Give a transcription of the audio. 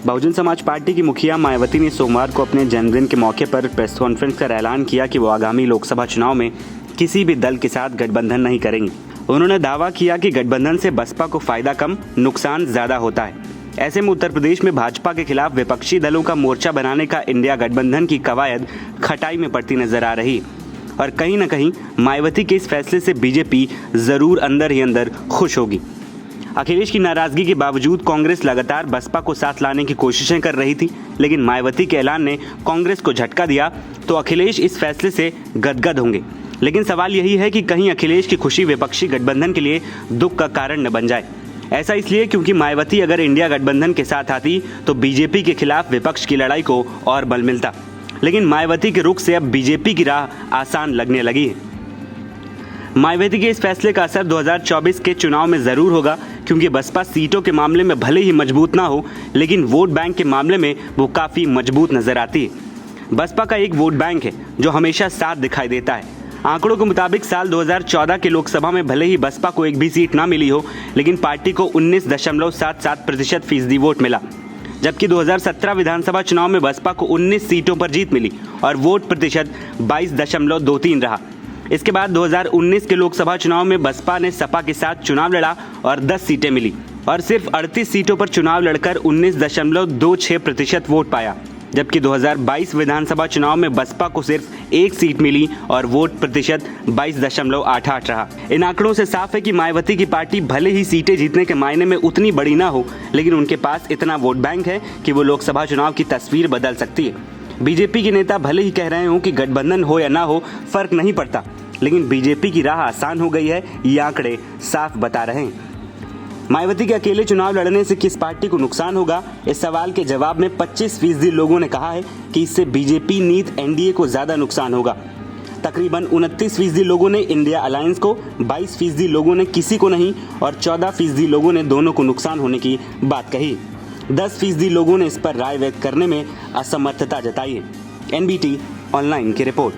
Bahujan Samaj party की मुखिया मायावती ने सोमवार को अपने जन्मदिन के मौके पर प्रेस कॉन्फ्रेंस कर ऐलान किया कि वो आगामी लोकसभा चुनाव में किसी भी दल के साथ गठबंधन नहीं करेंगी। उन्होंने दावा किया कि गठबंधन से बसपा को फायदा कम, नुकसान ज्यादा होता है। ऐसे में उत्तर प्रदेश में भाजपा के खिलाफ विपक्षी दलों का मोर्चा बनाने का इंडिया गठबंधन की कवायद खटाई में पड़ती नजर आ रही और कहीं न कहीं मायावती के इस फैसले से बीजेपी जरूर अंदर ही अंदर खुश होगी। अखिलेश की नाराजगी के बावजूद कांग्रेस लगातार बसपा को साथ लाने की कोशिशें कर रही थी, लेकिन मायावती के ऐलान ने कांग्रेस को झटका दिया तो अखिलेश इस फैसले से गदगद होंगे। लेकिन सवाल यही है कि कहीं अखिलेश की खुशी विपक्षी गठबंधन के लिए दुख का कारण न बन जाए। ऐसा इसलिए क्योंकि मायावती अगर इंडिया गठबंधन के साथ आती तो बीजेपी के खिलाफ विपक्ष की लड़ाई को और बल मिलता, लेकिन मायावती के रुख से अब बीजेपी की राह आसान लगने लगी है। मायावती के इस फैसले का असर 2024 के चुनाव में जरूर होगा, क्योंकि बसपा सीटों के मामले में भले ही मजबूत ना हो, लेकिन वोट बैंक के मामले में वो काफी मजबूत नजर आती है। बसपा का एक वोट बैंक है जो हमेशा साथ दिखाई देता है। आंकड़ों के मुताबिक साल 2014 के लोकसभा में भले ही बसपा को एक भी सीट ना मिली हो, लेकिन पार्टी को 19.77% फीसदी वोट मिला, जबकि 2017 विधानसभा चुनाव में बसपा को 19 सीटों पर जीत मिली और वोट प्रतिशत 22.23 रहा। इसके बाद 2019 के लोकसभा चुनाव में बसपा ने सपा के साथ चुनाव लड़ा और 10 सीटें मिली और सिर्फ 38 सीटों पर चुनाव लड़कर 19.26% वोट पाया, जबकि 2022 विधानसभा चुनाव में बसपा को सिर्फ एक सीट मिली और वोट प्रतिशत 22.88 रहा। इन आंकड़ों से साफ है कि मायावती की पार्टी भले ही सीटें जीतने के मायने में उतनी बड़ी ना हो, लेकिन उनके पास इतना वोट बैंक है कि वो लोकसभा चुनाव की तस्वीर बदल सकती है। बीजेपी के नेता भले ही कह रहे हो कि गठबंधन हो या ना हो फर्क नहीं पड़ता, लेकिन बीजेपी की राह आसान हो गई है, ये आंकड़े साफ बता रहे हैं। मायावती के अकेले चुनाव लड़ने से किस पार्टी को नुकसान होगा, इस सवाल के जवाब में 25% लोगों ने कहा है कि इससे बीजेपी नीत एनडीए को ज्यादा नुकसान होगा। तकरीबन 29% लोगों ने इंडिया अलायंस को, 22% लोगों ने किसी को नहीं और 14% लोगों ने दोनों को नुकसान होने की बात कही। 10% लोगों ने इस पर राय व्यक्त करने में असमर्थता जताई है। एनबीटी ऑनलाइन की रिपोर्ट।